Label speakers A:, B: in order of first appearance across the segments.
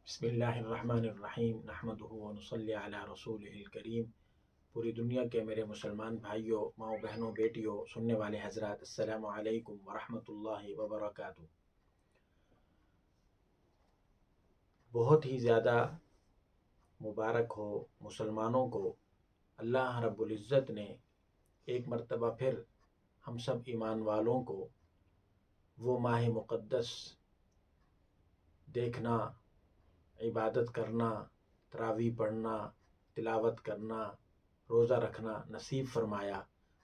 A: بسم اللہ الرحمن الرحیم نحمدہ ونصلی علی رسولہ الکریم۔ پوری دنیا کے میرے مسلمان بھائیوں، ماؤں بہنوں، بیٹیوں، سننے والے حضرات، السلام علیکم ورحمۃ اللہ وبرکاتہ۔ بہت ہی زیادہ مبارک ہو مسلمانوں کو، اللہ رب العزت نے ایک مرتبہ پھر ہم سب ایمان والوں کو وہ ماہ مقدس دیکھنا، عبادت کرنا، تراویح پڑھنا، تلاوت کرنا، روزہ رکھنا نصیب فرمایا،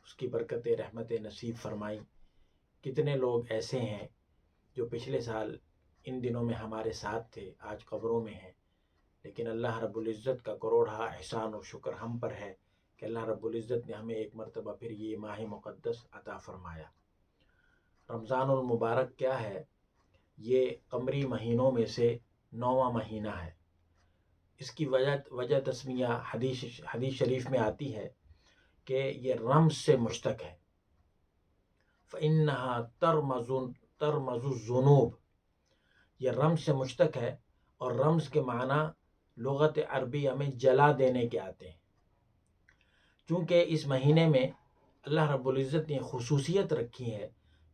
A: اس کی برکت رحمت نصیب فرمائی۔ کتنے لوگ ایسے ہیں جو پچھلے سال ان دنوں میں ہمارے ساتھ تھے، آج قبروں میں ہیں، لیکن اللہ رب العزت کا کروڑا احسان و شکر ہم پر ہے کہ اللہ رب العزت نے ہمیں ایک مرتبہ پھر یہ ماہ مقدس عطا فرمایا۔ رمضان المبارک کیا ہے؟ یہ قمری مہینوں میں سے 9واں مہینہ ہے۔ اس کی وجہ تسمیہ حدیث شریف میں آتی ہے کہ یہ رمز سے مشتق ہے۔ فَإِنَّهَا تَرْمَزُ الذُّنُوبَ، یہ رمز سے مشتق ہے، اور رمز کے معنی لغت عربیہ میں جلا دینے کے آتے ہیں۔ چونکہ اس مہینے میں اللہ رب العزت نے خصوصیت رکھی ہے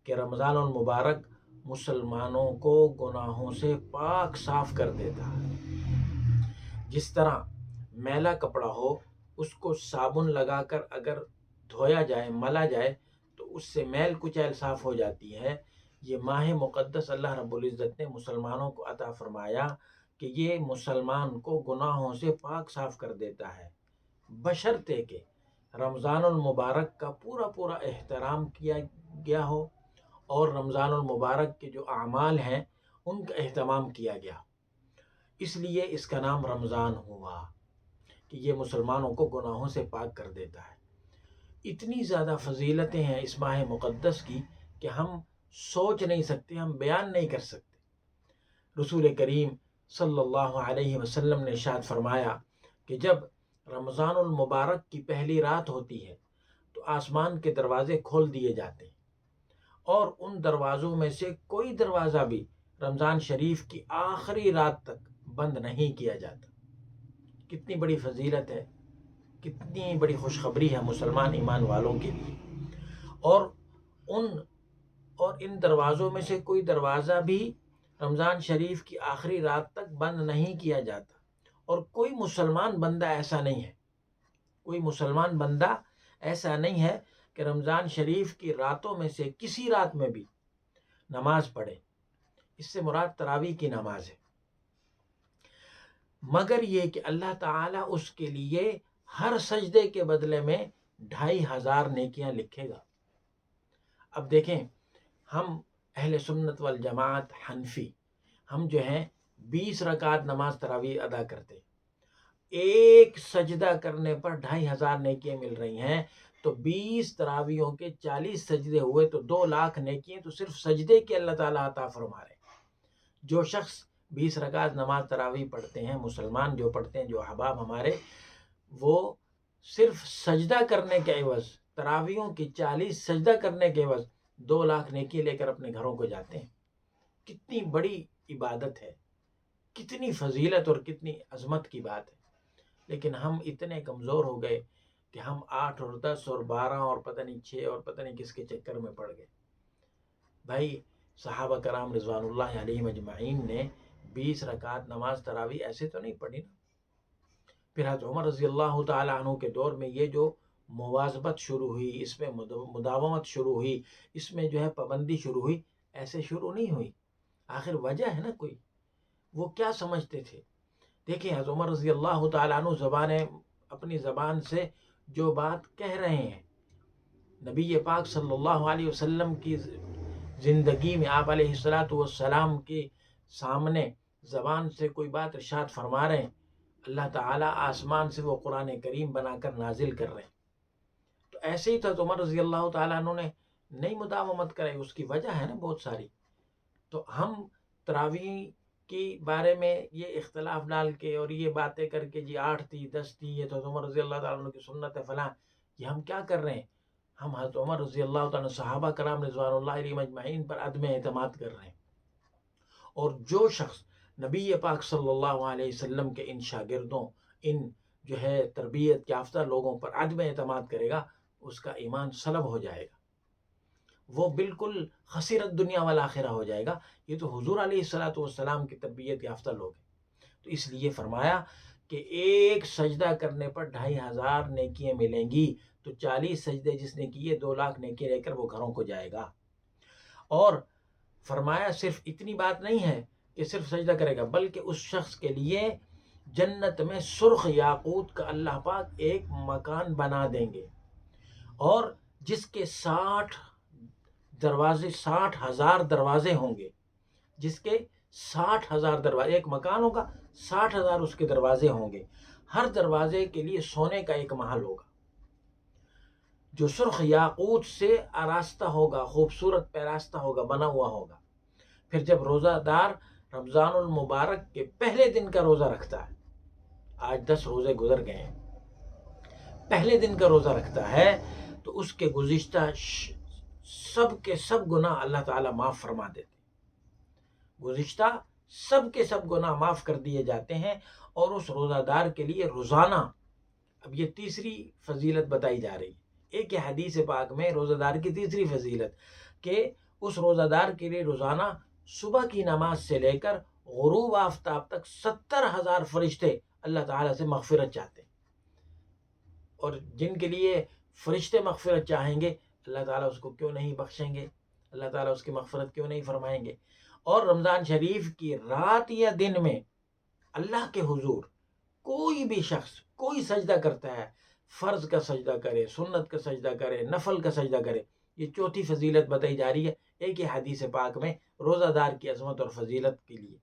A: کہ رمضان المبارک مسلمانوں کو گناہوں سے پاک صاف کر دیتا ہے۔ جس طرح میلا کپڑا ہو، اس کو صابن لگا کر اگر دھویا جائے، ملا جائے، تو اس سے میل کچیل صاف ہو جاتی ہے۔ یہ ماہ مقدس اللہ رب العزت نے مسلمانوں کو عطا فرمایا کہ یہ مسلمان کو گناہوں سے پاک صاف کر دیتا ہے، بشرطے کہ رمضان المبارک کا پورا احترام کیا گیا ہو، اور رمضان المبارک کے جو اعمال ہیں ان کا اہتمام کیا گیا۔ اس لیے اس کا نام رمضان ہوا کہ یہ مسلمانوں کو گناہوں سے پاک کر دیتا ہے۔ اتنی زیادہ فضیلتیں ہیں اس ماہ مقدس کی کہ ہم سوچ نہیں سکتے، ہم بیان نہیں کر سکتے۔ رسول کریم صلی اللہ علیہ وسلم نے ارشاد فرمایا کہ جب رمضان المبارک کی پہلی رات ہوتی ہے تو آسمان کے دروازے کھول دیے جاتے ہیں، اور ان دروازوں میں سے کوئی دروازہ بھی رمضان شریف کی آخری رات تک بند نہیں کیا جاتا۔ کتنی بڑی فضیلت ہے، کتنی بڑی خوشخبری ہے مسلمان ایمان والوں کے لیے۔ اور ان دروازوں میں سے کوئی دروازہ بھی رمضان شریف کی آخری رات تک بند نہیں کیا جاتا، اور کوئی مسلمان بندہ ایسا نہیں ہے، کوئی مسلمان بندہ ایسا نہیں ہے کہ رمضان شریف کی راتوں میں سے کسی رات میں بھی نماز پڑھے۔ اس سے مراد تراویح کی نماز ہے، مگر یہ کہ اللہ تعالیٰ اس کے لیے ہر سجدے کے بدلے میں 2500 نیکیاں لکھے گا۔ اب دیکھیں، ہم اہل سنت والجماعت حنفی، ہم جو ہیں 20 رکعت نماز تراویح ادا کرتے، ایک سجدہ کرنے پر 2500 نیکیاں مل رہی ہیں، تو 20 تراویحوں کے 40 سجدے ہوئے تو 2 لاکھ نیکیاں تو صرف سجدے کے اللہ تعالیٰ عطا فرما رہے ہیں۔ جو شخص 20 رکعت نماز تراویح پڑھتے ہیں، مسلمان جو پڑھتے ہیں، جو احباب ہمارے، وہ صرف سجدہ کرنے کے عوض، تراویحوں کی 40 سجدہ کرنے کے عوض 2 لاکھ نیکی لے کر اپنے گھروں کو جاتے ہیں۔ کتنی بڑی عبادت ہے، کتنی فضیلت اور کتنی عظمت کی بات ہے۔ لیکن ہم اتنے کمزور ہو گئے کہ ہم 8 اور 10 اور 12 اور پتہ نہیں 6 اور پتہ نہیں کس کے چکر میں پڑ گئے۔ بھائی، صحابہ کرام رضوان اللہ علیہم اجمعین نے 20 رکعت نماز تراویح ایسے تو نہیں پڑھی نا۔ پھر حضرت عمر رضی اللہ تعالیٰ عنہ کے دور میں یہ جو مواظبت شروع ہوئی، اس میں مداومت شروع ہوئی، اس میں جو ہے پابندی شروع ہوئی، ایسے شروع نہیں ہوئی۔ آخر وجہ ہے نا کوئی، وہ کیا سمجھتے تھے؟ دیکھیں، حضرت عمر رضی اللہ تعالیٰ عنہ اپنی زبان سے جو بات کہہ رہے ہیں، نبی پاک صلی اللہ علیہ وسلم کی زندگی میں آپ علیہ السلام کے سامنے زبان سے کوئی بات ارشاد فرما رہے ہیں، اللہ تعالیٰ آسمان سے وہ قرآن کریم بنا کر نازل کر رہے ہیں۔ تو ایسے ہی تو عمر رضی اللہ تعالیٰ عنہ نے نہیں مداومت کرائی، اس کی وجہ ہے نا بہت ساری۔ تو ہم تراویح کے بارے میں یہ اختلاف ڈال کے اور یہ باتیں کر کے، جی 8 تھی، 10 تھی، یہ تو عمر رضی اللہ تعالیٰ عنہ کی سنت ہے فلاں، یہ ہم کیا کر رہے ہیں؟ ہم حضرت عمر رضی اللہ تعالیٰ صحابہ کرام رضوان اللہ علیہم اجمعین پر عدم اعتماد کر رہے ہیں۔ اور جو شخص نبی پاک صلی اللہ علیہ وسلم کے ان شاگردوں، ان جو ہے تربیت یافتہ لوگوں پر عدم اعتماد کرے گا، اس کا ایمان سلب ہو جائے گا، وہ بالکل خسرت دنیا والآخرہ ہو جائے گا۔ یہ تو حضور علیہ الصلوۃ والسلام کی تربیت یافتہ لوگ ہیں۔ تو اس لیے فرمایا کہ ایک سجدہ کرنے پر 2500 نیکیاں ملیں گی، تو 40 سجدے جس نے کیے 2 لاکھ نیکی لے کر وہ گھروں کو جائے گا۔ اور فرمایا صرف اتنی بات نہیں ہے کہ صرف سجدہ کرے گا، بلکہ اس شخص کے لیے جنت میں سرخ یاقوت کا اللہ پاک ایک مکان بنا دیں گے، اور جس کے 60 دروازے، 60,000 دروازے ہوں گے، جس کے 60,000 دروازے، ایک مکان ہوگا، 60,000 اس کے دروازے ہوں گے، ہر دروازے کے لیے سونے کا ایک محل ہوگا جو سرخ یاقوت سے آراستہ ہوگا، خوبصورت پیراستہ ہوگا، بنا ہوا ہوگا۔ پھر جب روزہ دار رمضان المبارک کے پہلے دن کا روزہ رکھتا ہے، آج 10 روزے گزر گئے ہیں، پہلے دن کا روزہ رکھتا ہے، تو اس کے گزشتہ سب کے سب گناہ اللہ تعالیٰ معاف فرما دیتے ہیں، گزشتہ سب کے سب گناہ معاف کر دیے جاتے ہیں۔ اور اس روزہ دار کے لیے روزانہ، اب یہ تیسری فضیلت بتائی جا رہی ہے، ایک حدیث پاک میں روزہ دار کی تیسری فضیلت کہ اس روزہ دار کے لیے روزانہ صبح کی نماز سے لے کر غروب آفتاب تک 70,000 فرشتے اللہ تعالیٰ سے مغفرت چاہتے ہیں، اور جن کے لیے فرشتے مغفرت چاہیں گے، اللہ تعالیٰ اس کو کیوں نہیں بخشیں گے، اللہ تعالیٰ اس کی مغفرت کیوں نہیں فرمائیں گے۔ اور رمضان شریف کی رات یا دن میں اللہ کے حضور کوئی بھی شخص کوئی سجدہ کرتا ہے، فرض کا سجدہ کرے، سنت کا سجدہ کرے، نفل کا سجدہ کرے، یہ چوتھی فضیلت بتائی جا رہی ہے ایک ہی حدیث پاک میں روزہ دار کی عظمت اور فضیلت کے لیے۔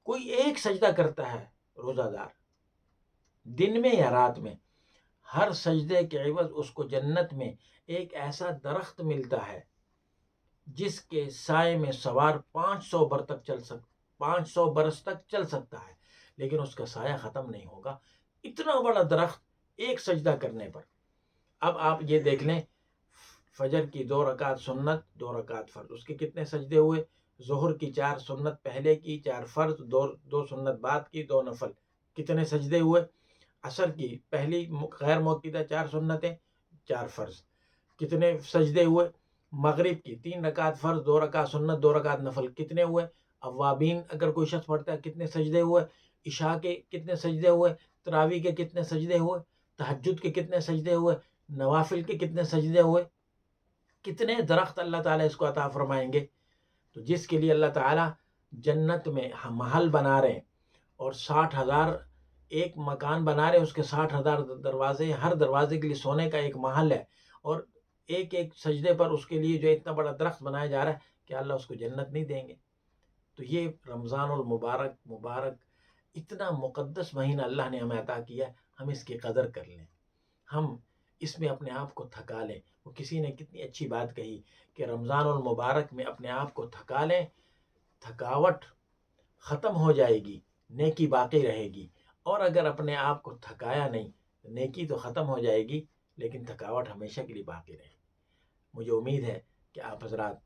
A: کوئی ایک سجدہ کرتا ہے روزہ دار، دن میں یا رات میں، ہر سجدے کے عوض اس کو جنت میں ایک ایسا درخت ملتا ہے جس کے سائے میں سوار 500 برس تک چل سکتا ہے، لیکن اس کا سایہ ختم نہیں ہوگا۔ اتنا بڑا درخت ایک سجدہ کرنے پر۔ اب آپ یہ دیکھ لیں، فجر کی 2 رکعت سنت، 2 رکعت فرض، اس کے کتنے سجدے ہوئے؟ ظہر کی 4 سنت پہلے کی، 4 فرض، 2 سنت بعد کی، 2 نفل، کتنے سجدے ہوئے؟ عصر کی پہلی غیر موقدہ 4 سنتیں، 4 فرض، کتنے سجدے ہوئے؟ مغرب کی 3 رکعت فرض، 2 رکعت سنت، 2 رکعت نفل، کتنے ہوئے؟ اوابین اگر کوئی شخص پڑھتا ہے کتنے سجدے ہوئے؟ عشاء کے کتنے سجدے ہوئے؟ تراویح کے کتنے سجدے ہوئے؟ تہجد کے کتنے سجدے ہوئے؟ نوافل کے کتنے سجدے ہوئے؟ کتنے درخت اللہ تعالیٰ اس کو عطا فرمائیں گے؟ تو جس کے لیے اللہ تعالیٰ جنت میں محل بنا رہے ہیں، اور 60,000 ایک مکان بنا رہے ہیں، اس کے 60,000 دروازے، ہر دروازے کے لیے سونے کا ایک محل ہے، اور ایک ایک سجدے پر اس کے لیے جو اتنا بڑا درخت بنایا جا رہا ہے کہ اللہ اس کو جنت نہیں دیں گے۔ تو یہ رمضان المبارک مبارک اتنا مقدس مہینہ اللہ نے ہمیں عطا کیا ہے، ہم اس کی قدر کر لیں، ہم اس میں اپنے آپ کو تھکا لیں۔ وہ کسی نے کتنی اچھی بات کہی کہ رمضان المبارک میں اپنے آپ کو تھکا لیں، تھکاوٹ ختم ہو جائے گی، نیکی باقی رہے گی۔ اور اگر اپنے آپ کو تھکایا نہیں، نیکی تو ختم ہو جائے گی، لیکن تھکاوٹ ہمیشہ کے لیے باقی رہے گی۔ مجھے امید ہے کہ آپ حضرات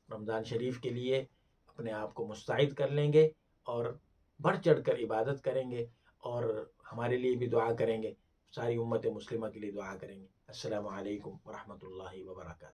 A: رمضان شریف کے لیے اپنے آپ کو مستعد کر لیں گے، اور بڑھ چڑھ کر عبادت کریں گے، اور ہمارے لیے بھی دعا کریں گے، ساری امت مسلمہ کے لیے دعا کریں گے۔ السلام علیکم ورحمۃ اللہ وبرکاتہ۔